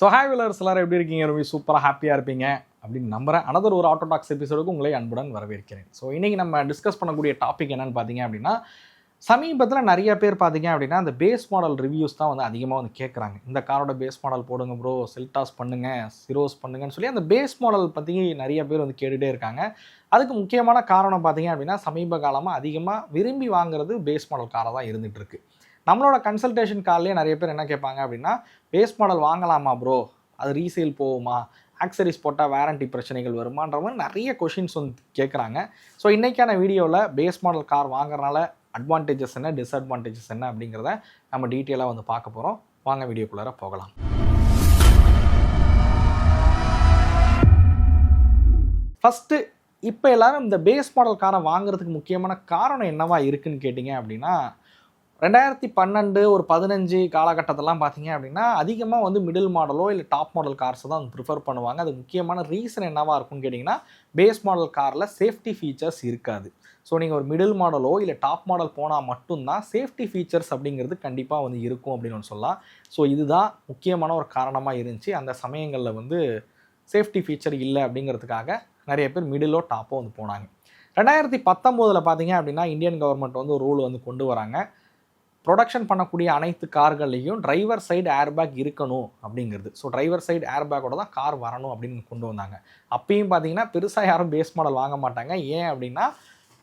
So hi விலர்ஸ் எல்லாரும் எப்படி இருக்கீங்க? ரொம்ப சூப்பராக ஹாப்பியாக இருப்பீங்க அப்படின்னு நம்புறேன். அனதர் ஒரு ஆட்டோ டாக்ஸ் எபிசோடுக்கு உங்களை அன்புடன் வரவேற்கிறேன். ஸோ இன்றைக்கி நம்ம டிஸ்கஸ் பண்ணக்கூடிய டாபிக் என்னென்னு பார்த்தீங்க அப்படின்னா, சமீபத்தில் நிறைய பேர் பார்த்தீங்க அப்படின்னா அந்த பேஸ் மாடல் ரிவ்யூஸ் தான் வந்து அதிகமாக வந்து கேட்குறாங்க. இந்த காரோட பேஸ் மாடல் போடுங்க ப்ரோ, செல்டாஸ் பண்ணுங்கள், சிரோஸ் பண்ணுங்கன்னு சொல்லி அந்த பேஸ் மாடல் பற்றி நிறைய பேர் வந்து கேட்டுகிட்டே இருக்காங்க. அதுக்கு முக்கியமான காரணம் பார்த்தீங்க அப்படின்னா, சமீப காலமாக அதிகமாக விரும்பி வாங்குறது பேஸ் மாடல் காரை தான் இருந்துகிட்டு இருக்கு. நம்மளோட கன்சல்டேஷன் கார்லேயே நிறைய பேர் என்ன கேட்பாங்க அப்படின்னா, பேஸ் மாடல் வாங்கலாமா ப்ரோ, அது ரீசேல் போகுமா, ஆக்சரிஸ் போட்டால் வேரண்டி பிரச்சனைகள் வருமான்ற மாதிரி நிறைய கொஷின்ஸ் வந்து கேட்குறாங்க. ஸோ இன்றைக்கான வீடியோவில் பேஸ் மாடல் கார் வாங்குறதுனால அட்வான்டேஜஸ் என்ன, டிஸ்அட்வான்டேஜஸ் என்ன அப்படிங்கிறத நம்ம டீட்டெயிலாக வந்து பார்க்க போகிறோம். வாங்க வீடியோக்குள்ளார போகலாம். ஃபஸ்ட்டு இப்போ எல்லோரும் இந்த பேஸ் மாடல் காரை வாங்குறதுக்கு முக்கியமான காரணம் என்னவா இருக்குதுன்னு கேட்டிங்க அப்படின்னா, 2012 ஒரு 15 காலகட்டத்திலாம் பார்த்தீங்க அப்படின்னா அதிகமாக வந்து மிடில் மாடலோ இல்லை டாப் மாடல் கார்ஸை தான் ப்ரிஃபர் பண்ணுவாங்க. அது முக்கியமான ரீசன் என்னவாக இருக்கும்னு கேட்டிங்கன்னா, பேஸ் மாடல் காரில் சேஃப்டி ஃபீச்சர்ஸ் இருக்காது. ஸோ நீங்கள் ஒரு மிடில் மாடலோ இல்லை டாப் மாடல் போனால் மட்டும்தான் சேஃப்டி ஃபீச்சர்ஸ் அப்படிங்கிறது கண்டிப்பாக வந்து இருக்கும் அப்படின்னு ஒன்று சொல்லலாம். ஸோ இதுதான் முக்கியமான ஒரு காரணமாக இருந்துச்சு. அந்த சமயங்களில் வந்து சேஃப்டி ஃபீச்சர் இல்லை அப்படிங்கிறதுக்காக நிறைய பேர் மிடிலோ டாப்போ வந்து போனாங்க. 2019 பார்த்தீங்க அப்படின்னா இந்தியன் கவர்மெண்ட் வந்து ஒரு ரூல் வந்து கொண்டு வராங்க. ப்ரொடக்ஷன் பண்ணக்கூடிய அனைத்து கார்கள்லையும் டிரைவர் சைடு ஏர்பேக் இருக்கணும் அப்படிங்கிறது. ஸோ டிரைவர் சைடு ஏர்பேக்கோட தான் கார் வரணும் அப்படின்னு கொண்டு வந்தாங்க. அப்பயும் பார்த்தீங்கன்னா பெருசாக யாரும் பேஸ் மாடல் வாங்க மாட்டாங்க. ஏன் அப்படின்னா,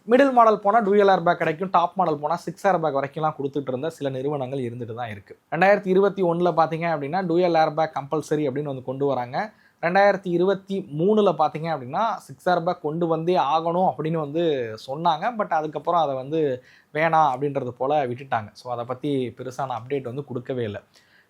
மிடில் மாடல் போனால் டூயல் ஏர்பேக் கிடைக்கும், டாப் மாடல் போனால் 6 ஏர்பேக் வரைக்கும்லாம் கொடுத்துட்டு இருந்த சில நிறுவனங்கள் இருந்துட்டு தான் இருக்குது. 2021 பார்த்தீங்க அப்படின்னா டூயல் ஏர்பேக் கம்பல்சரி அப்படின்னு வந்து கொண்டு வராங்க. 2023 பார்த்தீங்க அப்படின்னா 6 ஏர்பேக் கொண்டு வந்தே ஆகணும் அப்படின்னு வந்து சொன்னாங்க. பட் அதுக்கப்புறம் அதை வந்து வேணாம் அப்படின்றது போல் விட்டுட்டாங்க. ஸோ அதை பற்றி பெருசான அப்டேட் வந்து கொடுக்கவே இல்லை.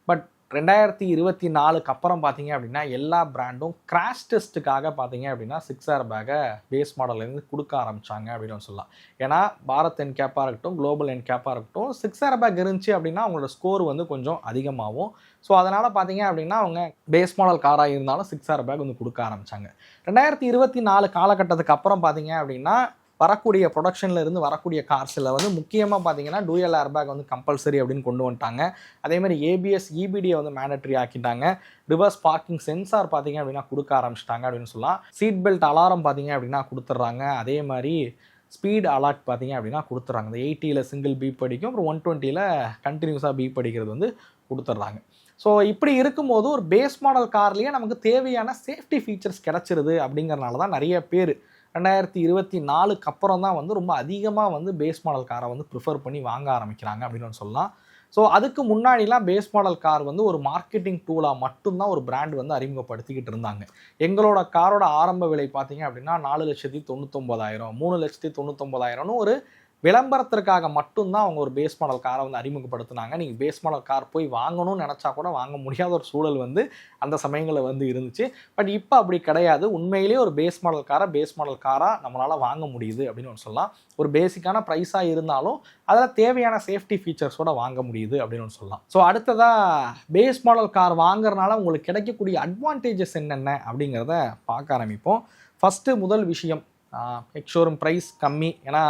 பட் 2024 அப்புறம் பார்த்தீங்க அப்படின்னா எல்லா பிராண்டும் கிராஷ் டெஸ்ட்டுக்காக பார்த்தீங்க அப்படின்னா 6 ஏர்பேக்கை பேஸ் மாடல்லேருந்து கொடுக்க ஆரம்பித்தாங்க அப்படின்னு சொல்லலாம். ஏன்னா பாரத் என்கேப்பாக இருக்கட்டும், குளோபல் என்கேப்பாக இருக்கட்டும், 6 ஏர்பேக் இருந்துச்சு அப்படின்னா அவங்களோட ஸ்கோர் வந்து கொஞ்சம் அதிகமாகும். ஸோ அதனால் பார்த்தீங்க அப்படின்னா அவங்க பேஸ் மாடல் காராக இருந்தாலும் 6 ஏர்பேக் வந்து கொடுக்க ஆரம்பித்தாங்க. 2024 காலகட்டத்துக்கு அப்புறம் பார்த்தீங்க அப்படின்னா வரக்கூடிய ப்ரொடக்ஷனில் இருந்து வரக்கூடிய கார்ஸில் வந்து முக்கியமாக பார்த்தீங்கன்னா டூயல் ஏர்பேக் வந்து கம்பல்சரி அப்படின்னு கொண்டு வந்துட்டாங்க. அதேமாதிரி ஏபிஎஸ் இபிடியை வந்து மேண்டட்ரி ஆக்கிட்டாங்க. ரிவர்ஸ் பார்க்கிங் சென்சார் பார்த்தீங்க அப்படின்னா கொடுக்க ஆரம்பிச்சிட்டாங்க அப்படின்னு சொல்லலாம். சீட் பெல்ட் அலாரம் பார்த்தீங்க அப்படின்னா கொடுத்துட்றாங்க. அதே மாதிரி ஸ்பீட் அலர்ட் பார்த்தீங்க அப்படின்னா கொடுத்துட்றாங்க. இந்த 80 சிங்கிள் பீப் அடிக்கும், அப்புறம் 120 கண்டினியூஸாக பீப் அடிக்கிறது வந்து கொடுத்துட்றாங்க. ஸோ இப்படி இருக்கும்போது ஒரு பேஸ் மாடல் கார்லேயே நமக்கு தேவையான சேஃப்டி ஃபீச்சர்ஸ் கிடச்சிருது அப்படிங்கிறனால தான் நிறைய பேர் 2024 அப்புறம் தான் வந்து ரொம்ப அதிகமாக வந்து பேஸ் மாடல் காரை வந்து ப்ரிஃபர் பண்ணி வாங்க ஆரம்பிக்கிறாங்க அப்படின்னு சொல்லலாம். ஸோ அதுக்கு முன்னாடிலாம் பேஸ் மாடல் கார் வந்து ஒரு மார்க்கெட்டிங் டூலாக மட்டும்தான் ஒரு பிராண்ட் வந்து அறிமுகப்படுத்திக்கிட்டு இருந்தாங்க. எங்களோட காரோட ஆரம்ப விலை பார்த்தீங்க அப்படின்னா 4,99,000, 3,99,000 ஒரு விளம்பரத்திற்காக மட்டும்தான் அவங்க ஒரு பேஸ் மாடல் காரை வந்து அறிமுகப்படுத்தினாங்க. நீங்கள் பேஸ் மாடல் கார் போய் வாங்கணும்னு நினச்சா கூட வாங்க முடியாத ஒரு சூழல் வந்து அந்த சமயங்களில் வந்து இருந்துச்சு. பட் இப்போ அப்படி கிடையாது. உண்மையிலேயே ஒரு பேஸ் மாடல் காராக நம்மளால் வாங்க முடியுது அப்படின்னு ஒன்று சொல்லலாம். ஒரு பேசிக்கான ப்ரைஸாக இருந்தாலும் அதில் தேவையான சேஃப்டி ஃபீச்சர்ஸோடு வாங்க முடியுது அப்படின்னு ஒன்று சொல்லலாம். ஸோ அடுத்ததாக பேஸ் மாடல் கார் வாங்குறதுனால உங்களுக்கு கிடைக்கக்கூடிய அட்வான்டேஜஸ் என்னென்ன அப்படிங்கிறத பார்க்க ஆரம்பிப்போம். ஃபஸ்ட்டு முதல் விஷயம், எக்ஸ்ஷோரூம் ப்ரைஸ் கம்மி. ஏன்னா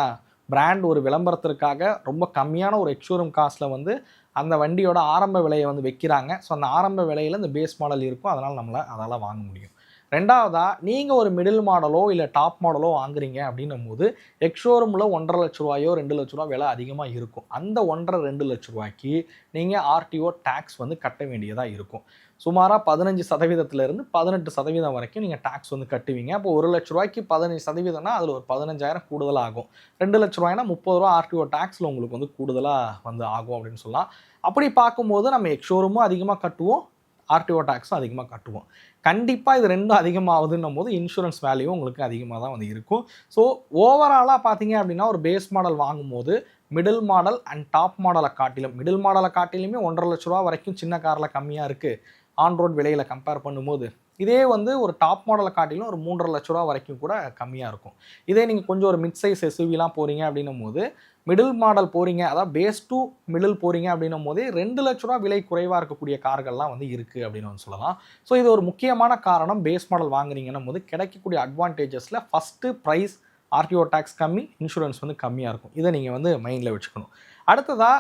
பிராண்ட் ஒரு விளம்பரத்திற்காக ரொம்ப கம்மியான ஒரு எக்ஸ்ஷோரூம் காஸ்ட்டில் வந்து அந்த வண்டியோட ஆரம்ப விலையை வந்து வைக்கிறாங்க. ஸோ அந்த ஆரம்ப விலையில் இந்த பேஸ் மாடல் இருக்கும், அதனால் அதால் வாங்க முடியும். ரெண்டாவதாக, நீங்கள் ஒரு மிடில் மாடலோ இல்லை டாப் மாடலோ வாங்குறீங்க அப்படின்னும் போது எக்ஸ்ஷோரூமில் 1,50,000 ரூபாயோ 2,00,000 ரூபா விலை அதிகமாக இருக்கும். அந்த 1,50,000 2 லட்ச ரூபாய்க்கு நீங்கள் ஆர்டிஓ டேக்ஸ் வந்து கட்ட வேண்டியதாக இருக்கும். சுமாராக 15% 18% வரைக்கும் நீங்கள் டேக்ஸ் வந்து கட்டுவீங்க. அப்போ 1 லட்ச ரூபாய்க்கு 15%னா அதில் ஒரு 15,000 கூடுதலாக ஆகும். 2 லட்ச ரூபாய்னா 30 ரூபா ஆர்டிஓ டேக்ஸில் உங்களுக்கு வந்து கூடுதலாக வந்து ஆகும் அப்படின்னு சொல்லலாம். அப்படி பார்க்கும்போது நம்ம எக்ஸ்ஷோரூமும் அதிகமாக கட்டுவோம், ஆர்டிஓ டேக்ஸும் அதிகமாக கட்டுவோம். கண்டிப்பாக இது ரெண்டும் அதிகமாகுதுன்னும் போது இன்சூரன்ஸ் வேல்யூ உங்களுக்கு அதிகமாக தான் வந்து இருக்கும். ஸோ ஓவராலாக பார்த்தீங்க அப்படின்னா ஒரு பேஸ் மாடல் வாங்கும்போது மிடில் மாடல் அண்ட் டாப் மாடலை காட்டிலும், மிடில் மாடலை காட்டிலுமே 1,50,000 லட்ச ரூபா வரைக்கும் சின்ன காரில் கம்மியாக இருக்குது ஆன் ரோட் விலையில் கம்பேர் பண்ணும்போது. இதே வந்து ஒரு டாப் மாடலை காட்டிலும் ஒரு 3,50,000 லட்ச ரூபா வரைக்கும் கூட கம்மியாக இருக்கும். இதே நீங்கள் கொஞ்சம் ஒரு மிட் சைஸ் எஸ்யூவிலாம் போகிறீங்க அப்படின்னும் போது, மிடில் மாடல் போகிறீங்க, அதாவது பேஸ் டு மிடில் போகிறீங்க அப்படின்னும் போதே 2 லட்ச ரூபா விலை குறைவாக இருக்கக்கூடிய கார்கள்லாம் வந்து இருக்குது அப்படின்னு வந்து சொல்லலாம். ஸோ இது ஒரு முக்கியமான காரணம். பேஸ் மாடல் வாங்குறீங்கன்னும் போது கிடைக்கக்கூடிய அட்வான்டேஜஸில் ஃபஸ்ட்டு ப்ரைஸ், ஆர்டிஓ டேக்ஸ் கம்மி, இன்சூரன்ஸ் வந்து கம்மியாக இருக்கும். இதை நீங்கள் வந்து மைண்டில் வச்சுக்கணும். அடுத்ததாக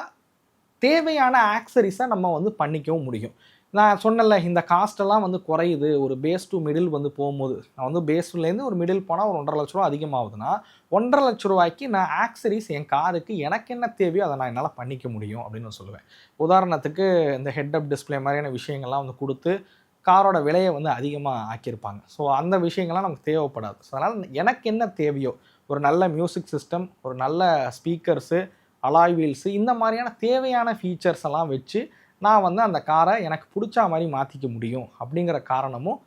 தேவையான ஆக்சரிஸை நம்ம வந்து பண்ணிக்கவும் முடியும். நான் சொன்னல இந்த காஸ்ட்டெல்லாம் வந்து குறையுது. ஒரு பேஸ் டு மிடில் வந்து போகும்போது, நான் வந்து பேஸ்லேருந்து ஒரு மிடில் போனால் ஒரு 1,50,000 ரூபா அதிகமாகுதுன்னா, 1,50,000 ரூபாய்க்கு நான் ஆக்சரிஸ் என் காருக்கு எனக்கு என்ன தேவையோ அதை நான் என்னால் பண்ணிக்க முடியும் அப்படின்னு நான் சொல்லுவேன். உதாரணத்துக்கு இந்த ஹெட் அப் டிஸ்பிளே மாதிரியான விஷயங்கள்லாம் வந்து கொடுத்து காரோட விலையை வந்து அதிகமாக ஆக்கியிருப்பாங்க. ஸோ அந்த விஷயங்கள்லாம் நமக்கு தேவைப்படாது. ஸோ அதனால் எனக்கு என்ன தேவையோ, ஒரு நல்ல மியூசிக் சிஸ்டம், ஒரு நல்ல ஸ்பீக்கர்ஸு, அலாய் வீல்ஸு, இந்த மாதிரியான தேவையான ஃபீச்சர்ஸ் எல்லாம் வச்சு நான் வந்து அந்த காரை எனக்கு பிடிச்சா மாதிரி மாற்றிக்க முடியும் அப்படிங்கிற காரணமும்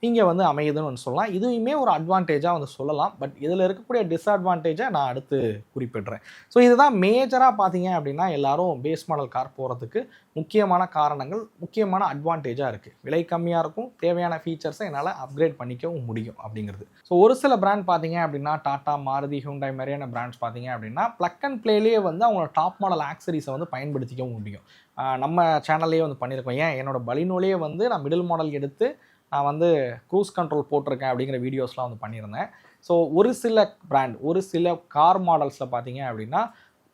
இங்கே வந்து அமையுதுன்னு சொல்லலாம். இதுவுமே ஒரு அட்வான்டேஜாக வந்து சொல்லலாம். பட் இதில் இருக்கக்கூடிய டிஸ்அட்வான்டேஜை நான் அடுத்து குறிப்பிடுறேன். ஸோ இதுதான் மேஜராக பார்த்தீங்க அப்படின்னா எல்லாரும் பேஸ் மாடல் கார் போகிறதுக்கு முக்கியமான காரணங்கள், முக்கியமான அட்வான்டேஜாக இருக்குது. விலை கம்மியாக இருக்கும், தேவையான ஃபீச்சர்ஸை என்னால் அப்கிரேட் பண்ணிக்கவும் முடியும் அப்படிங்கிறது. ஸோ ஒரு சில பிராண்ட் பார்த்தீங்க அப்படின்னா டாடா, மாருதி, ஹுண்டாய் மாதிரியான பிராண்ட்ஸ் பார்த்தீங்க அப்படின்னா ப்ளக் அண்ட் ப்ளேலேயே வந்து அவங்களோட டாப் மாடல் ஆக்சரிஸை வந்து பயன்படுத்திக்கவும் முடியும். நம்ம சேனல்லேயே வந்து பண்ணியிருக்கோம். ஏன் என்னோடய பலினோலேயே வந்து நான் மிடில் மாடல் எடுத்து நான் வந்து க்ரூஸ் கண்ட்ரோல் போட்டிருக்கேன் அப்படிங்கிற வீடியோஸ்லாம் வந்து பண்ணியிருந்தேன். ஸோ ஒரு சில பிராண்ட், ஒரு சில கார் மாடல்ஸில் பார்த்தீங்க அப்படின்னா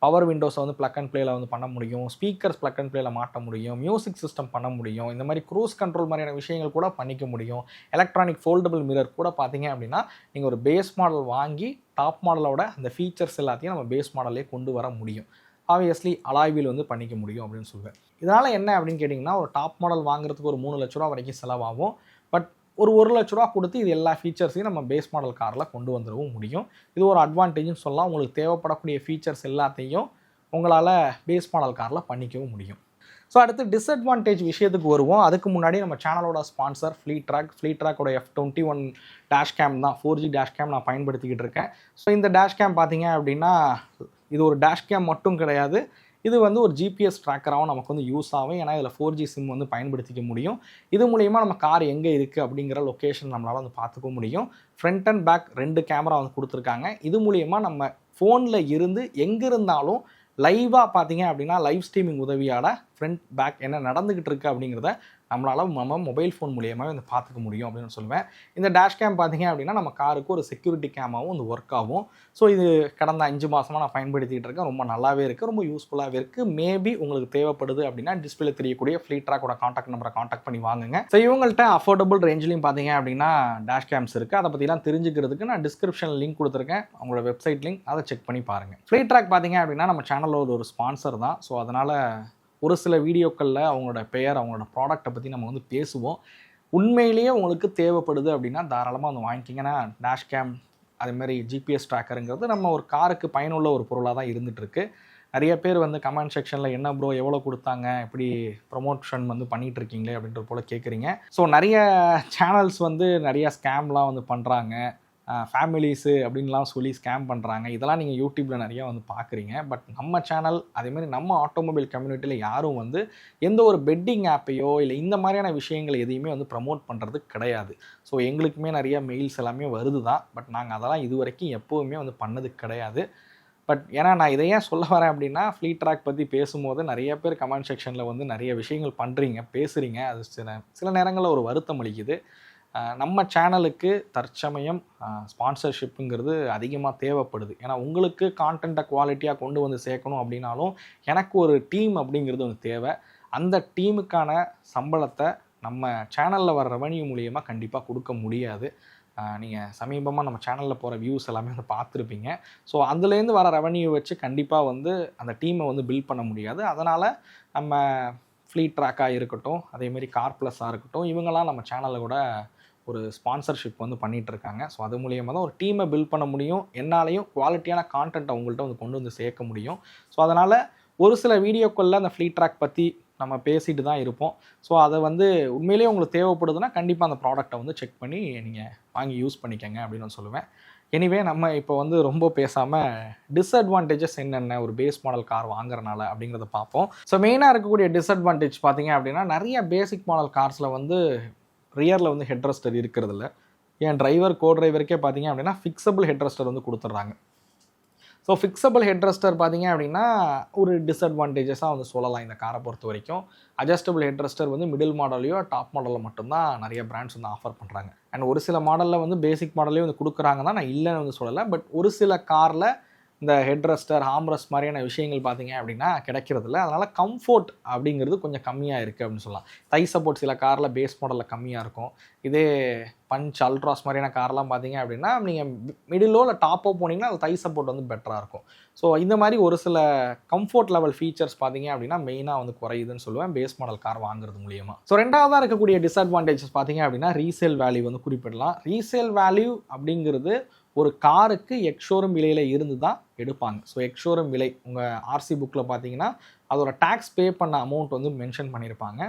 பவர் விண்டோஸை வந்து ப்ளக் அண்ட் ப்ளேயில் வந்து பண்ண முடியும், ஸ்பீக்கர்ஸ் ப்ளக் அண்ட் ப்ளேயில் மாட்ட முடியும், மியூசிக் சிஸ்டம் பண்ண முடியும், இந்த மாதிரி க்ரூஸ் கண்ட்ரோல் மாதிரியான விஷயங்கள் கூட பண்ணிக்க முடியும். எலக்ட்ரானிக் ஃபோல்டபுள் மிரர் கூட பார்த்தீங்க அப்படின்னா நீங்கள் ஒரு பேஸ் மாடல் வாங்கி டாப் மாடலோட அந்த ஃபீச்சர்ஸ் எல்லாத்தையும் நம்ம பேஸ் மாடலே கொண்டு வர முடியும். ஆப்வியஸ்லி அலாய் வீல் வந்து பண்ணிக்க முடியும் அப்படின்னு சொல்லுவேன். இதனால் என்ன அப்படின்னு கேட்டிங்கன்னா, ஒரு டாப் மாடல் வாங்குறதுக்கு ஒரு 3 லட்ச ரூபா வரைக்கும் செலவாகும். பட் ஒரு 1 லட்ச ரூபா கொடுத்து இது எல்லா ஃபீச்சர்ஸையும் நம்ம பேஸ் மாடல் காரில் கொண்டு வந்துடவும் முடியும். இது ஒரு அட்வான்டேஜ்னு சொல்லலாம். உங்களுக்கு தேவைப்படக்கூடிய ஃபீச்சர்ஸ் எல்லாத்தையும் உங்களால் பேஸ் மாடல் காரில் பண்ணிக்கவும் முடியும். ஸோ அடுத்து டிஸ்அட்வான்டேஜ் விஷயத்துக்கு வருவோம். அதுக்கு முன்னாடி நம்ம சேனலோட ஸ்பான்சர் ஃப்ளீட்ராக்கோட F21 டேஷ் கேம் தான், 4G டேஷ் கேம் நான் பயன்படுத்திக்கிட்டு இருக்கேன். ஸோ இந்த டேஷ் கேம் பார்த்தீங்க அப்படின்னா இது ஒரு டேஷ் கேம் மட்டும் கிடையாது, இது வந்து ஒரு ஜிபிஎஸ் ட்ராக்கராகவும் நமக்கு வந்து யூஸ் ஆகும். ஏன்னா இதில் 4G சிம் வந்து பயன்படுத்திக்க முடியும். இது மூலிமா நம்ம கார் எங்கே இருக்குது அப்படிங்கிற லொக்கேஷன் நம்மளால் வந்து பார்த்துக்க முடியும். ஃப்ரண்ட் அண்ட் பேக் 2 கேமரா வந்து கொடுத்துருக்காங்க. இது மூலிமா நம்ம ஃபோனில் இருந்து எங்கே இருந்தாலும் லைவாக பார்த்தீங்க அப்படின்னா லைவ் ஸ்ட்ரீமிங் உதவியால் ஃப்ரண்ட் பேக் என்ன நடந்துக்கிட்டு இருக்குது அப்படிங்கிறத நம்மளால் நம்ம மொபைல் ஃபோன் மூலியமாக வந்து பார்த்துக்க முடியும் அப்படின்னு சொல்லுவேன். இந்த டேஷ் கேம் பார்த்தீங்க அப்படின்னா நம்ம காருக்கு ஒரு செக்யூரிட்டி கேமாகவும் வந்து ஒர்க் ஆகும். ஸோ இது கடந்த 5 மாதமாக நான் பயன்படுத்திகிட்டு இருக்கேன். ரொம்ப நல்லாவே இருக்குது, ரொம்ப யூஸ்ஃபுல்லாகவே இருக்குது. மேபி உங்களுக்கு தேவைப்படுது அப்படின்னா டிஸ்பிளே தெரியக்கூடிய ஃப்ளீட்ராக்கோட காண்டாக்ட் நம்பரை காண்டாக்ட் பண்ணி வாங்குங்க. ஸோ இவங்கள்ட்ட அஃபோர்டபுள் ரேஞ்சிலையும் பார்த்தீங்க அப்படின்னா டேஷ் கேம்ஸ் இருக்குது. அதை பற்றிலாம் தெரிஞ்சுக்கிறதுக்கு நான் டிஸ்கிரிப்ஷனில் லிங்க் கொடுத்துருக்கேன், அவங்களோட வெப்சைட் லிங்க், அதை செக் பண்ணி பாருங்கள். ஃப்ளீட்ராக் பார்த்தீங்க அப்படின்னா நம்ம சேனலோட ஒரு ஸ்பான்சர் தான். ஸோ அதனால் ஒரு சில வீடியோக்களில் அவங்களோட பெயர், அவங்களோட ப்ராடக்ட்டை பற்றி நம்ம வந்து பேசுவோம். உண்மையிலேயே உங்களுக்கு தேவைப்படுது அப்படின்னா தாராளமாக வந்து வாங்கிக்கிங்கன்னா டேஷ் கேம் அதேமாதிரி ஜிபிஎஸ் ட்ராக்கருங்கிறது நம்ம ஒரு காருக்கு பயனுள்ள ஒரு பொருளாக தான் இருந்துகிட்ருக்கு. நிறைய பேர் வந்து கமெண்ட் செக்ஷனில் என்ன ப்ரோ எவ்வளோ கொடுத்தாங்க, இப்படி ப்ரொமோஷன் வந்து பண்ணிகிட்ருக்கீங்களே அப்படின்ற போல் கேட்குறீங்க. ஸோ நிறைய சேனல்ஸ் வந்து நிறையா ஸ்கேம்லாம் வந்து பண்ணுறாங்க, ஃபேமிலிஸு அப்படின்லாம் சொல்லி ஸ்கேம் பண்ணுறாங்க. இதெல்லாம் நீங்கள் யூடியூப்பில் நிறையா வந்து பார்க்குறீங்க. பட் நம்ம சேனல் அதேமாதிரி நம்ம ஆட்டோமொபைல் கம்யூனிட்டியில் யாரும் வந்து எந்த ஒரு பெட்டிங் ஆப்பையோ இல்லை இந்த மாதிரியான விஷயங்கள் எதையுமே வந்து ப்ரமோட் பண்ணுறது கிடையாது. ஸோ எங்களுக்குமே நிறைய மெயில்ஸ் எல்லாமே வருது தான். பட் நாங்கள் அதெல்லாம் இது வரைக்கும் எப்போவுமே வந்து பண்ணது கிடையாது. பட் ஏன்னா நான் இதை ஏன் சொல்ல வரேன் அப்படின்னா ஃப்ளீட்ராக் பற்றி பேசும்போது நிறைய பேர் கமெண்ட் செக்ஷனில் வந்து நிறைய விஷயங்கள் பண்ணுறீங்க, பேசுகிறீங்க. அது சில நேரங்களில் ஒரு வருத்தம் அளிக்குது. நம்ம சேனலுக்கு தற்சமயம் ஸ்பான்சர்ஷிப்புங்கிறது அதிகமாக தேவைப்படுது. ஏன்னா உங்களுக்கு கான்டென்ட்டை குவாலிட்டியாக கொண்டு வந்து சேர்க்கணும் அப்படின்னாலும் எனக்கு ஒரு டீம் அப்படிங்கிறது ஒன்று தேவை. அந்த டீமுக்கான சம்பளத்தை நம்ம சேனலில் வர ரெவன்யூ மூலியமாக கண்டிப்பாக கொடுக்க முடியாது. நீங்கள் சமீபமாக நம்ம சேனலில் போகிற வியூஸ் எல்லாமே வந்து பார்த்துருப்பீங்க. ஸோ அதுலேருந்து வர ரெவன்யூ வச்சு கண்டிப்பாக வந்து அந்த டீமை வந்து பில்ட் பண்ண முடியாது. அதனால் நம்ம ஃப்ளீட்ராக்காக இருக்கட்டும், அதேமாரி கார் ப்ளஸ்ஸாக இருக்கட்டும், இவங்கெல்லாம் நம்ம சேனலில் கூட ஒரு ஸ்பான்சர்ஷிப் வந்து பண்ணிகிட்ருக்காங்க. ஸோ அது மூலியமாக தான் ஒரு டீமை பில்ட் பண்ண முடியும். என்னாலையும் குவாலிட்டியான கான்டென்ட்டை உங்கள்கிட்ட வந்து கொண்டு வந்து சேர்க்க முடியும். ஸோ அதனால் ஒரு சில வீடியோக்களில் அந்த ஃப்ளீட்ராக் பற்றி நம்ம பேசிட்டு தான் இருப்போம். ஸோ அதை வந்து உண்மையிலேயே உங்களுக்கு தேவைப்படுதுன்னா கண்டிப்பாக அந்த ப்ராடக்ட்டை வந்து செக் பண்ணி நீங்கள் வாங்கி யூஸ் பண்ணிக்கங்க அப்படின்னு நான் சொல்லுவேன். எனிவே நம்ம இப்போ வந்து ரொம்ப பேசாமல் டிஸ்அட்வான்டேஜஸ் என்னென்ன ஒரு பேஸ் மாடல் கார் வாங்குறனால அப்படிங்கிறத பார்ப்போம். ஸோ மெயினாக இருக்கக்கூடிய டிஸ்அட்வான்டேஜ் பார்த்தீங்க அப்படின்னா நிறைய பேசிக் மாடல் கார்ஸில் வந்து ரியரில் வந்து ஹெட் ரெஸ்டர் இருக்கிறதில்ல. என் டிரைவர் கோ டிரைவருக்கே பார்த்தீங்க அப்படின்னா ஃபிக்ஸபிள் ஹெட் ரெஸ்டர் வந்து கொடுத்துட்றாங்க. ஸோ ஃபிக்ஸபிள் ஹெட் ரெஸ்டர் பார்த்தீங்க அப்படின்னா ஒரு டிஸ்அட்வான்டேஜஸாக வந்து சொல்லலாம் இந்த காரை பொறுத்த வரைக்கும். அட்ஜஸ்டபிள் ஹெட் ரெஸ்டர் வந்து மிடில் மாடலையோ டாப் மாடலில் மட்டும்தான் நிறைய பிராண்ட்ஸ் வந்து ஆஃபர் பண்ணுறாங்க. அண்ட் ஒரு சில மாடலில் வந்து பேசிக் மாடலே வந்து கொடுக்குறாங்க தான், நான் இல்லைன்னு வந்து சொல்லலை. பட் ஒரு சில காரில் இந்த ஹெட்ரெஸ்டர் ஹாம்ரெஸ்ட் மாதிரியான விஷயங்கள் பார்த்தீங்க அப்படின்னா கிடைக்கிறதில்ல. அதனால் கம்ஃபோர்ட் அப்படிங்கிறது கொஞ்சம் கம்மியாக இருக்குது அப்படின்னு சொல்லலாம். தை சப்போர்ட் சில காரில் பேஸ் மாடலில் கம்மியாக இருக்கும். இதே பஞ்ச் அல்ட்ராஸ் மாதிரியான கார்லாம் பார்த்தீங்க அப்படின்னா நீங்கள் மிடிலோ இல்லை டாப்போ போனீங்கன்னா அது தை சப்போர்ட் வந்து பெட்டராக இருக்கும். ஸோ இந்த மாதிரி ஒரு சில கம்ஃபோர்ட் லெவல் ஃபீச்சர்ஸ் பார்த்தீங்க அப்படின்னா மெயினாக வந்து குறையுதுன்னு சொல்லுவேன் பேஸ் மாடல் கார் வாங்குறது மூலியமாக. ஸோ ரெண்டாவதாக இருக்கக்கூடிய டிஸ்அட்வான்டேஜஸ் பார்த்தீங்க அப்படின்னா ரீசேல் வேல்யூ வந்து குறிப்பிடலாம். ரீசேல் வேல்யூ அப்படிங்கிறது ஒரு காருக்கு எக்ஷோரூம் விலையில் இருந்து தான் எடுப்பாங்க. ஸோ எக்ஷோரூம் விலை உங்கள் ஆர்சி புக்கில் பார்த்தீங்கன்னா அதோட டேக்ஸ் பே பண்ண அமௌண்ட் வந்து மென்ஷன் பண்ணியிருப்பாங்க.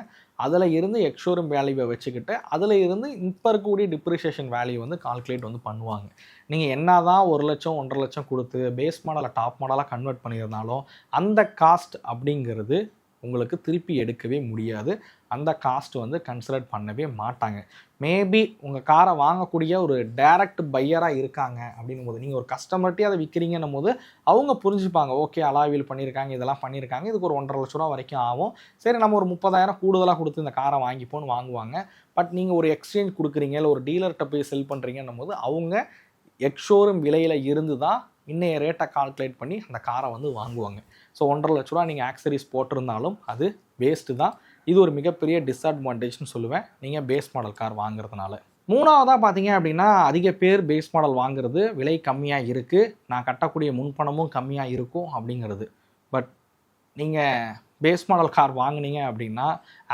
அதில் இருந்து எக்ஷோரூம் வேல்யூவை வச்சுக்கிட்டு அதில் இருந்து இப்போ இருக்கக்கூடிய டிப்ரிஷியேஷன் வேல்யூ வந்து கால்குலேட் வந்து பண்ணுவாங்க. நீங்கள் என்ன தான் 1 லட்சம் 1.5 லட்சம் கொடுத்து பேஸ் மாடலை டாப் மாடலாக கன்வெர்ட் பண்ணியிருந்தாலும் அந்த காஸ்ட் அப்படிங்கிறது உங்களுக்கு திருப்பி எடுக்கவே முடியாது. அந்த காஸ்ட் வந்து கன்சிடர் பண்ணவே மாட்டாங்க. மேபி உங்கள் காரை வாங்கக்கூடிய ஒரு டைரக்ட் பையராக இருக்காங்க அப்படின்னும் போது நீங்கள் ஒரு கஸ்டமர்கிட்டே அதை விற்கிறீங்கன்னும் போது அவங்க புரிஞ்சுப்பாங்க. ஓகே அலாவில் பண்ணியிருக்காங்க, இதெல்லாம் பண்ணியிருக்காங்க, இதுக்கு ஒரு 1.5 லட்ச ரூபா வரைக்கும் ஆகும், சரி நம்ம ஒரு 30,000 கூடுதலாக கொடுத்து இந்த காரை வாங்கிப்போன்னு வாங்குவாங்க. பட் நீங்கள் ஒரு எக்ஸ்சேஞ்ச் கொடுக்குறீங்க இல்லை ஒரு டீலர்கிட்ட போய் செல் பண்ணுறீங்கன்னும் போது அவங்க எக்ஷோரூம் விலையில் இருந்து தான் இன்னைய ரேட்டை கால்குலேட் பண்ணி அந்த காரை வந்து வாங்குவாங்க. ஸோ 1.5 லட்ச ரூபா நீங்கள் ஆக்சரிஸ் போட்டிருந்தாலும் அது வேஸ்ட்டு தான். இது ஒரு மிகப்பெரிய டிஸ்அட்வான்டேஜ்னு சொல்லுவேன் நீங்கள் பேஸ் மாடல் கார் வாங்குறதுனால. மூணாவதாக பார்த்தீங்க அப்படின்னா அதிக பேர் பேஸ் மாடல் வாங்குறது விலை கம்மியாக இருக்குது, நான் கட்டக்கூடிய முன்பணமும் கம்மியாக இருக்கும் அப்படிங்கிறது. பட் நீங்கள் பேஸ் மாடல் கார் வாங்கினீங்க அப்படின்னா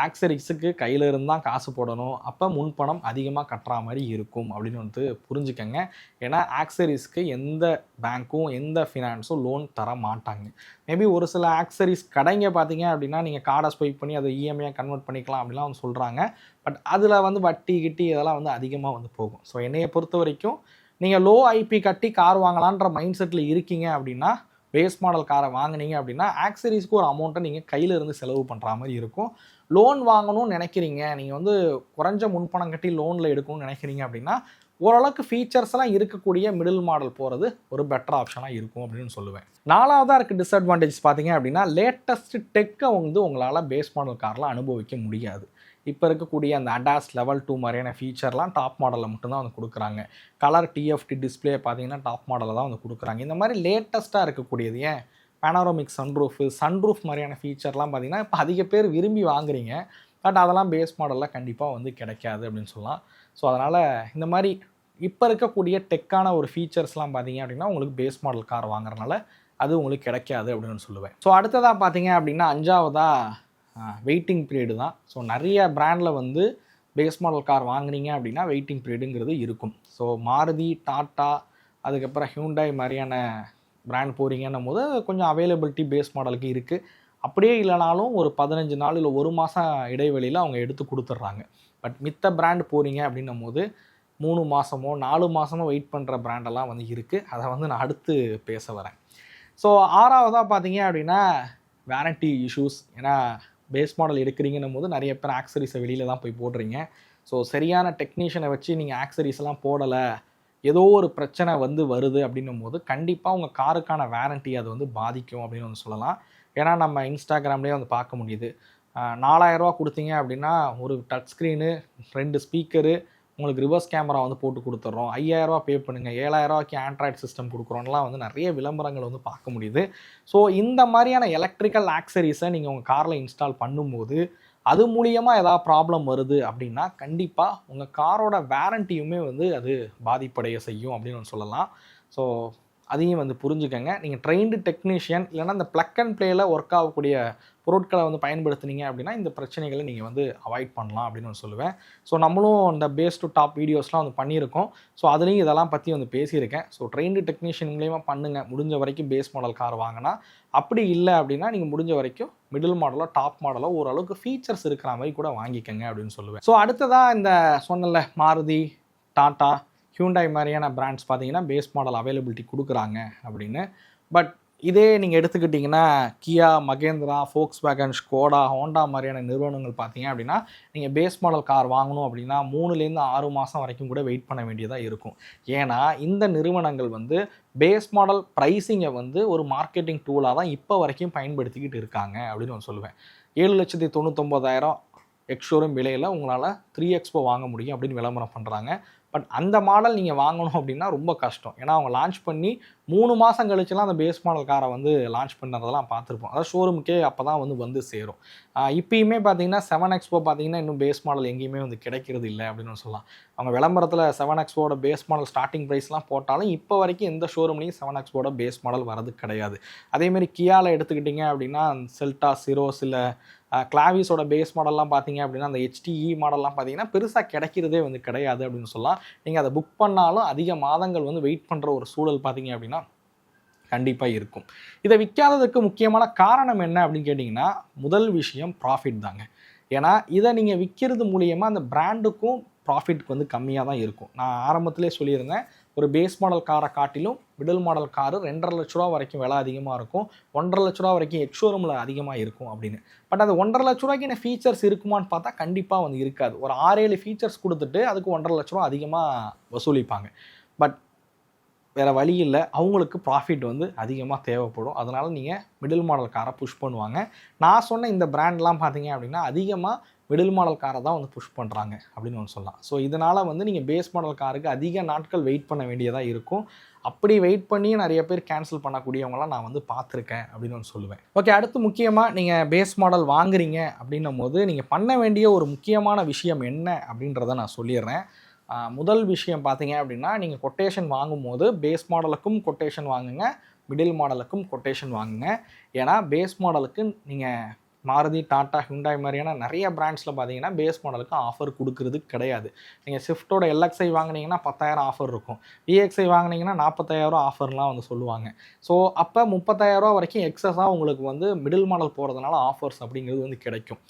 ஆக்சரிஸுக்கு கையில் இருந்தால் காசு போடணும், அப்போ முன்பணம் அதிகமாக கட்டுற மாதிரி இருக்கும் அப்படின்னு வந்து புரிஞ்சுக்கங்க. ஏன்னா ஆக்சரிஸ்க்கு எந்த பேங்க்கும் எந்த ஃபினான்ஸும் லோன் தர மாட்டாங்க. மேபி ஒரு சில ஆக்சரிஸ் கடைங்க பார்த்தீங்க அப்படின்னா நீங்கள் கார்டை ஸ்வைப் பண்ணி அதை இஎம்ஐயாக கன்வெர்ட் பண்ணிக்கலாம் அப்படிலாம் வந்து சொல்கிறாங்க. பட் அதில் வந்து வட்டி கிட்டி இதெல்லாம் வந்து அதிகமாக வந்து போகும். ஸோ என்னையை பொறுத்த வரைக்கும் நீங்கள் லோ ஐபி கட்டி கார் வாங்கலான்ற மைண்ட் செட்டில் இருக்கீங்க அப்படின்னா பேஸ் மாடல் காரை வாங்கினீங்க அப்படின்னா ஆக்சரிஸ்க்கு ஒரு அமௌண்ட்டை நீங்கள் கையில் இருந்து செலவு பண்ணுற மாதிரி இருக்கும். லோன் வாங்கணும்னு நினைக்கிறீங்க, நீங்கள் வந்து குறைஞ்ச முன்பணம் கட்டி லோனில் எடுக்கணும்னு நினைக்கிறீங்க அப்படின்னா ஓரளவுக்கு ஃபீச்சர்ஸ்லாம் இருக்கக்கூடிய மிடில் மாடல் போகிறது ஒரு பெட்டர் ஆப்ஷனாக இருக்கும் அப்படின்னு சொல்லுவேன். நாலாவதாக இருக்க டிஸ்அட்வான்டேஜ் பார்த்தீங்க அப்படின்னா லேட்டஸ்ட் டெக்கை வந்து உங்களால் பேஸ் மாடல் காரில் அனுபவிக்க முடியாது. இப்போ இருக்கக்கூடிய அந்த அடாஸ் லெவல் 2 மாதிரியான ஃபீச்சர்லாம் டாப் மாடலில் மட்டும்தான் வந்து கொடுக்குறாங்க. கலர் டிஎஃப்டி டிஸ்பிளே பார்த்தீங்கன்னா டாப் மாடலில் தான் வந்து கொடுக்குறாங்க. இந்த மாதிரி லேட்டஸ்ட்டாக இருக்கக்கூடியது ஏன் பேனோரமிக் சன்ரூஃப் மாதிரியான ஃபீச்சர்லாம் பார்த்தீங்கன்னா இப்போ அதிக பேர் விரும்பி வாங்குறீங்க. பட் அதெல்லாம் பேஸ் மாடலில் கண்டிப்பாக வந்து கிடைக்காது அப்படின்னு சொல்லலாம். ஸோ அதனால் இந்த மாதிரி இப்போ இருக்கக்கூடிய டெக்கான ஒரு ஃபீச்சர்ஸ்லாம் பார்த்தீங்க அப்படின்னா உங்களுக்கு பேஸ் மாடல் கார் வாங்குறதுனால அது உங்களுக்கு கிடைக்காது அப்படின்னு சொல்லுவேன். ஸோ அடுத்ததாக பார்த்தீங்க அப்படின்னா அஞ்சாவதாக வெயிட்டிங் பீரியடு தான். ஸோ நிறைய பிராண்டில் வந்து பேஸ் மாடல் கார் வாங்குனீங்க அப்படின்னா வெயிட்டிங் பீரியடுங்கிறது இருக்கும். ஸோ மாருதி, டாட்டா, அதுக்கப்புறம் ஹியூண்டாய் மாதிரியான பிராண்ட் போகிறீங்கன்னும் போது கொஞ்சம் அவைலபிலிட்டி பேஸ் மாடலுக்கு இருக்குது. அப்படியே இல்லைனாலும் ஒரு 15 நாள் இல்லை 1 மாதம் இடைவெளியில் அவங்க எடுத்து கொடுத்துட்றாங்க. பட் மித்த பிராண்ட் போகிறீங்க அப்படின்னும் போது 3 மாதமோ 4 மாதமோ வெயிட் பண்ணுற பிராண்டெல்லாம் வந்து இருக்குது. அதை வந்து நான் அடுத்து பேச வரேன். ஸோ ஆறாவதாக பார்த்தீங்க அப்படின்னா வாரண்ட்டி இஷ்யூஸ். ஏன்னா பேஸ் மாடல் எடுக்கிறீங்கன்னும் போது நிறைய பேர் ஆக்சரிஸை வெளியில் தான் போய் போடுறீங்க. ஸோ சரியான டெக்னீஷியனை வச்சு நீங்கள் ஆக்சரிஸ்லாம் போடலை, ஏதோ ஒரு பிரச்சனை வந்து வருது அப்படின்னும் போது கண்டிப்பாக உங்கள் காருக்கான வாரண்ட்டி அது வந்து பாதிக்கும் அப்படின்னு வந்து சொல்லலாம். ஏன்னா நம்ம இன்ஸ்டாகிராம்லேயே வந்து பார்க்க முடியுது. 4000 ரூபா கொடுத்தீங்க அப்படின்னா ஒரு டச் ஸ்க்ரீனு, 2 ஸ்பீக்கரு, உங்களுக்கு ரிவர்ஸ் கேமரா வந்து போட்டு கொடுத்துட்றோம், 5000 ரூபா பே பண்ணுங்கள், 7000 ரூபாய்க்கு ஆண்ட்ராய்டு சிஸ்டம் கொடுக்குறோம்லாம் வந்து நிறைய விளம்பரங்கள் வந்து பார்க்க முடியுது. ஸோ இந்த மாதிரியான எலக்ட்ரிக்கல் ஆக்சரிஸை நீங்கள் உங்கள் காரில் இன்ஸ்டால் பண்ணும்போது அது மூலியமாக ஏதாவது ப்ராப்ளம் வருது அப்படின்னா கண்டிப்பாக உங்கள் காரோட வாரண்ட்டியுமே வந்து அது பாதிப்படைய செய்யும் அப்படின்னு சொல்லலாம். ஸோ அதையும் வந்து புரிஞ்சுக்கங்க. நீங்கள் ட்ரெயின்டு டெக்னீஷியன் இல்லைனா இந்த ப்ளக் அண்ட் ப்ளேயில் ஒர்க் ஆகக்கூடிய பொருட்களை வந்து பயன்படுத்துனீங்க அப்படின்னா இந்த பிரச்சனைகளை நீங்கள் வந்து அவாய்ட் பண்ணலாம் அப்படின்னு வந்து சொல்லுவேன். ஸோ நம்மளும் இந்த பேஸ் டு டாப் வீடியோஸ்லாம் வந்து பண்ணியிருக்கோம். ஸோ அதுலேயும் இதெல்லாம் பற்றி வந்து பேசியிருக்கேன். ஸோ ட்ரெயின்டு டெக்னீஷியன் மூலியமா பண்ணுங்கள் முடிஞ்ச வரைக்கும் பேஸ் மாடல் கார் வாங்கினா. அப்படி இல்லை அப்படின்னா நீங்கள் முடிஞ்ச வரைக்கும் மிடில் மாடலோ டாப் மாடலோ ஓரளவுக்கு ஃபீச்சர்ஸ் இருக்கிற மாதிரி கூட வாங்கிக்கங்க அப்படின்னு சொல்லுவேன். ஸோ அடுத்ததாக இந்த சொன்னல மாருதி, டாட்டா, ஹியூண்டாய் மாதிரியான பிராண்ட்ஸ் பார்த்தீங்கன்னா பேஸ் மாடல் அவைலபிலிட்டி கொடுக்குறாங்க அப்படின்னு. பட் இதே நீங்கள் எடுத்துக்கிட்டிங்கன்னா கியா, மகேந்திரா, ஃபோக்ஸ்வேகன், ஸ்கோடா, ஹோண்டா மாதிரியான நிறுவனங்கள் பார்த்தீங்க அப்படின்னா நீங்கள் பேஸ் மாடல் கார் வாங்கணும் அப்படின்னா 3லேருந்து 6 மாதம் வரைக்கும் கூட வெயிட் பண்ண வேண்டியதாக இருக்கும். ஏன்னா இந்த நிறுவனங்கள் வந்து பேஸ் மாடல் ப்ரைஸிங்கை வந்து ஒரு மார்க்கெட்டிங் டூலாக தான் இப்போ வரைக்கும் பயன்படுத்திக்கிட்டு இருக்காங்க அப்படின்னு நான் சொல்லுவேன். 7,99,000 எக்ஸ் ஷோரூம் விலையில் உங்களால் 3 Expo வாங்க முடியும் அப்படின்னு விளம்பரம் பண்ணுறாங்க. பட் அந்த மாடல் நீங்கள் வாங்கணும் அப்படின்னா ரொம்ப கஷ்டம். ஏன்னா அவங்க லான்ச் பண்ணி 3 மாதம் கழிச்சுலாம் அந்த பேஸ் மாடல் காரை வந்து லான்ச் பண்ணுறதெல்லாம் பார்த்துருப்போம். அதாவது ஷோரூமுக்கே அப்போ தான் வந்து சேரும். இப்பயுமே பார்த்தீங்கன்னா 7 Expo பார்த்தீங்கன்னா இன்னும் பேஸ் மாடல் எங்கேயுமே வந்து கிடைக்கிறது இல்லை அப்படின்னு சொல்லலாம். அவங்க விளம்பரத்தில் 7 Expoட பேஸ் மாடல் ஸ்டார்டிங் ப்ரைஸ்லாம் போட்டாலும் இப்போ வரைக்கும் எந்த ஷோரூம்லேயும் 7 Expoட பேஸ் மாடல் வரது கிடையாது. அதேமாரி கியாவில் எடுத்துக்கிட்டிங்க அப்படின்னா செல்டா, சிரோஸ் இல்லை கிளாவிஸோட பேஸ் மாடல்லாம் பார்த்தீங்க அப்படின்னா அந்த HTE மாடல்லாம் பார்த்தீங்கன்னா பெருசாக கிடைக்கிறதே வந்து கிடையாது அப்படின்னு சொல்லலாம். நீங்கள் அதை புக் பண்ணாலும் அதிக மாதங்கள் வந்து வெயிட் பண்ணுற ஒரு சூழல் பார்த்தீங்க அப்படின்னா கண்டிப்பாக இருக்கும். இதை விற்காததுக்கு முக்கியமான காரணம் என்ன அப்படின்னு கேட்டிங்கன்னா, முதல் விஷயம் ப்ராஃபிட் தாங்க. ஏன்னா இதை நீங்கள் விற்கிறது மூலியமாக அந்த பிராண்டுக்கும் ப்ராஃபிட்க்கு வந்து கம்மியாக தான் இருக்கும். நான் ஆரம்பத்திலே சொல்லியிருந்தேன், ஒரு பேஸ் மாடல் காரை காட்டிலும் மிடில் மாடல் காரு 2.5 லட்ச ரூபா வரைக்கும் விலை அதிகமாக இருக்கும், 1.5 லட்ச ரூபா வரைக்கும் எக்ஸ் ஷோரூமில் அதிகமாக இருக்கும் அப்படின்னு. பட் அது 1.5 லட்ச ரூபாய்க்கு என்ன ஃபீச்சர்ஸ் இருக்குமான்னு பார்த்தா கண்டிப்பாக வந்து இருக்காது. ஒரு 6-7 ஃபீச்சர்ஸ் கொடுத்துட்டு அதுக்கு 1.5 லட்ச ரூபா அதிகமாக வசூலிப்பாங்க. பட் வேறு வழி இல்லை, அவங்களுக்கு ப்ராஃபிட் வந்து அதிகமாக தேவைப்படும். அதனால் நீங்கள் மிடில் மாடல் காரை புஷ் பண்ணுவாங்க. நான் சொன்ன இந்த பிராண்ட்லாம் பார்த்தீங்க அப்படின்னா அதிகமாக மிடில் மாடல் காரை தான் வந்து புஷ் பண்ணுறாங்க அப்படின்னு ஒன்று சொல்லலாம். ஸோ இதனால் வந்து நீங்கள் பேஸ் மாடல் காருக்கு அதிக நாட்கள் வெயிட் பண்ண வேண்டியதாக இருக்கும். அப்படி வெயிட் பண்ணி நிறைய பேர் கேன்சல் பண்ணக்கூடியவங்களாம் நான் வந்து பார்த்துருக்கேன் அப்படின்னு ஒன்று சொல்லுவேன். ஓகே, அடுத்து முக்கியமாக நீங்கள் பேஸ் மாடல் வாங்குறீங்க அப்படின்னும் போது நீங்கள் பண்ண வேண்டிய ஒரு முக்கியமான விஷயம் என்ன அப்படின்றத நான் சொல்லிடுறேன். முதல் விஷயம் பார்த்தீங்க அப்படின்னா, நீங்கள் கொட்டேஷன் வாங்கும்போது பேஸ் மாடலுக்கும் கொட்டேஷன் வாங்குங்க, மிடில் மாடலுக்கும் கொட்டேஷன் வாங்குங்க. ஏன்னா பேஸ் மாடலுக்கு நீங்கள் மாருதி, டாட்டா, ஹுண்டாய் மாதிரியான நிறைய பிராண்ட்ஸில் பார்த்தீங்கன்னா பேஸ் மாடலுக்கு ஆஃபர் கொடுக்கறது கிடையாது. நீங்கள் ஸ்விஃப்ட்டோட LXi வாங்கினீங்கன்னா 10,000 ஆஃபர் இருக்கும், EXi வாங்கினீங்கன்னா 40,000 ஆஃபர்லாம் வந்து சொல்லுவாங்க. ஸோ அப்போ 30,000 வரைக்கும் எக்ஸஸாக உங்களுக்கு வந்து மிடில் மாடல் போகிறதுனால ஆஃபர்ஸ் அப்படிங்கிறது வந்து கிடைக்கும்.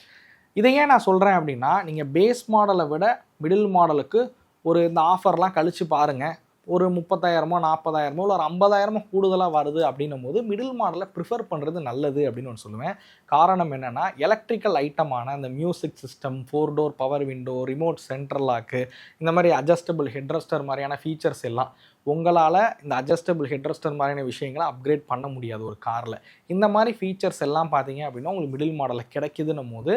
இதையே நான் சொல்கிறேன் அப்படின்னா, நீங்கள் பேஸ் மாடலை விட மிடில் மாடலுக்கு ஒரு இந்த ஆஃபர்லாம் கழித்து பாருங்கள், ஒரு 30,000 40,000 இல்லை ஒரு 50,000 கூடுதலாக வருது அப்படின்னும் போது மிடில் மாடலை ப்ரிஃபர் பண்ணுறது நல்லது அப்படின்னு ஒன்று சொல்லுவேன். காரணம் என்னென்னா, எலக்ட்ரிக்கல் ஐட்டமான இந்த music system, 4 door power window, remote central lock, இந்த மாதிரி அட்ஜஸ்டபிள் ஹெட்ரெஸ்டர் மாதிரியான ஃபீச்சர்ஸ் எல்லாம் உங்களால் இந்த அட்ஜஸ்டபிள் ஹெட்ரெஸ்டர் மாதிரியான விஷயங்களை அப்கிரேட் பண்ண முடியாது ஒரு காரில். இந்த மாதிரி ஃபீச்சர்ஸ் எல்லாம் பார்த்தீங்க அப்படின்னா உங்களுக்கு மிடில் மாடலில் கிடைக்குதுன்னும் போது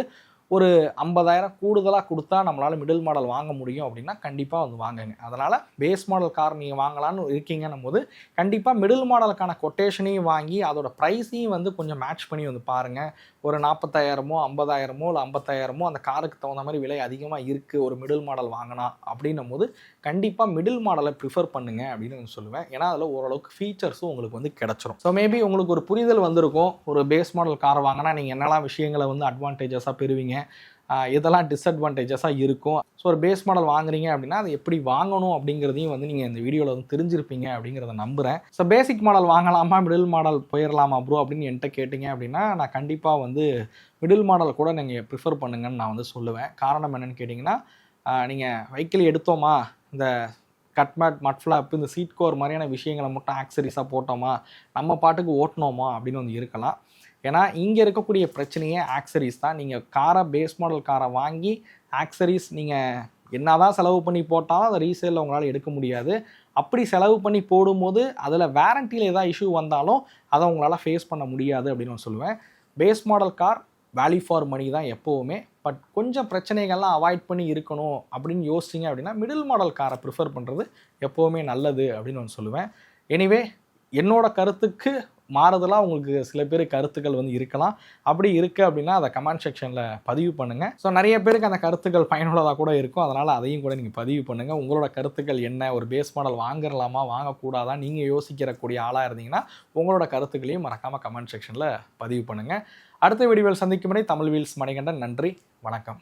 ஒரு 50,000 கூடுதலாக கொடுத்தா நம்மளால் மிடில் மாடல் வாங்க முடியும் அப்படின்னா கண்டிப்பாக வந்து வாங்குங்க. அதனால் பேஸ் மாடல் கார் நீங்கள் வாங்கலான்னு இருக்கீங்கன்னும் போது கண்டிப்பாக மிடில் மாடலுக்கான கொட்டேஷனையும் வாங்கி அதோட ப்ரைஸையும் வந்து கொஞ்சம் மேட்ச் பண்ணி வந்து பாருங்கள். ஒரு 40,000 50,000 இல்லை 55,000 அந்த காருக்கு தகுந்த மாதிரி விலை அதிகமாக இருக்குது ஒரு மிடில் மாடல் வாங்கினா அப்படின்னும் போது கண்டிப்பாக மிடில் மாடலை ப்ரிஃபர் பண்ணுங்க அப்படின்னு சொல்லுவேன். ஏன்னா அதில் ஓரளவுக்கு ஃபீச்சர்ஸும் உங்களுக்கு வந்து கிடச்சிரும். ஸோ மேபி உங்களுக்கு ஒரு புரிதல் வந்திருக்கும், ஒரு பேஸ் மாடல் கார் வாங்கினா நீங்கள் என்னெல்லாம் விஷயங்களை வந்து அட்வான்டேஜஸாக பெறுவீங்க, இதெல்லாம் டிஸ்அட்வான்டேஜஸாக இருக்கும். ஸோ ஒரு பேஸ் மாடல் வாங்குறீங்க அப்படின்னா அதை எப்படி வாங்கணும் அப்படிங்கிறதையும் வந்து நீங்கள் இந்த வீடியோவில் வந்து தெரிஞ்சிருப்பீங்க அப்படிங்கிறத நம்புகிறேன். ஸோ பேசிக் மாடல் வாங்கலாமா மிடில் மாடல் போயிடலாமா ப்ரோ அப்படின்னு என்கிட்ட கேட்டிங்க அப்படின்னா நான் கண்டிப்பாக வந்து மிடில் மாடல் கூட நீங்கள் ப்ரிஃபர் பண்ணுங்கன்னு நான் வந்து சொல்லுவேன். காரணம் என்னென்னு கேட்டிங்கன்னா, நீங்கள் வெஹிக்கிள் எடுத்தோமா, இந்த கட்மேட், மட்ஃப்ளாப், இந்த சீட் கோர் மாதிரியான விஷயங்களை மட்டும் ஆக்சரிஸாக போட்டோமா, நம்ம பாட்டுக்கு ஓட்டினோமா அப்படின்னு வந்து இருக்கலாம். ஏன்னா இங்கே இருக்கக்கூடிய பிரச்சனையே ஆக்சரிஸ் தான். நீங்கள் காரை பேஸ் மாடல் காரை வாங்கி ஆக்சரிஸ் நீங்கள் என்ன தான் செலவு பண்ணி போட்டாலும் அதை ரீசேலில் உங்களால் எடுக்க முடியாது. அப்படி செலவு பண்ணி போடும்போது அதில் வேரண்டியில் ஏதாவது இஷ்யூ வந்தாலும் அதை உங்களால் ஃபேஸ் பண்ண முடியாது அப்படின்னு நான் சொல்லுவேன். Base model car value for money தான் எப்போவுமே. பட் கொஞ்சம் பிரச்சனைகள்லாம் அவாய்ட் பண்ணி இருக்கணும் அப்படின்னு யோசிச்சிங்க அப்படின்னா மிடில் மாடல் காரை ப்ரிஃபர் பண்ணுறது எப்போவுமே நல்லது அப்படின்னு நான் சொல்லுவேன். எனிவே என்னோட கருத்துக்கு மாறுதலாக உங்களுக்கு சில பேர் கருத்துக்கள் வந்து இருக்கலாம். அப்படி இருக்குது அப்படின்னா அதை கமெண்ட் செக்ஷனில் பதிவு பண்ணுங்கள். ஸோ நிறைய பேருக்கு அந்த கருத்துக்கள் பயனுள்ளதாக கூட இருக்கும். அதனால் அதையும் கூட நீங்கள் பதிவு பண்ணுங்கள். உங்களோட கருத்துக்கள் என்ன, ஒரு பேஸ் மாடல் வாங்கலாமா வாங்கக்கூடாதா, நீங்கள் யோசிக்கிறக்கூடிய ஆளாக இருந்தீங்கன்னா உங்களோட கருத்துக்களையும் மறக்காமல் கமெண்ட் செக்ஷனில் பதிவு பண்ணுங்கள். அடுத்த வீடியோவில் சந்திக்கும் வரை தமிழ் வீல்ஸ் மணிகண்டன். நன்றி, வணக்கம்.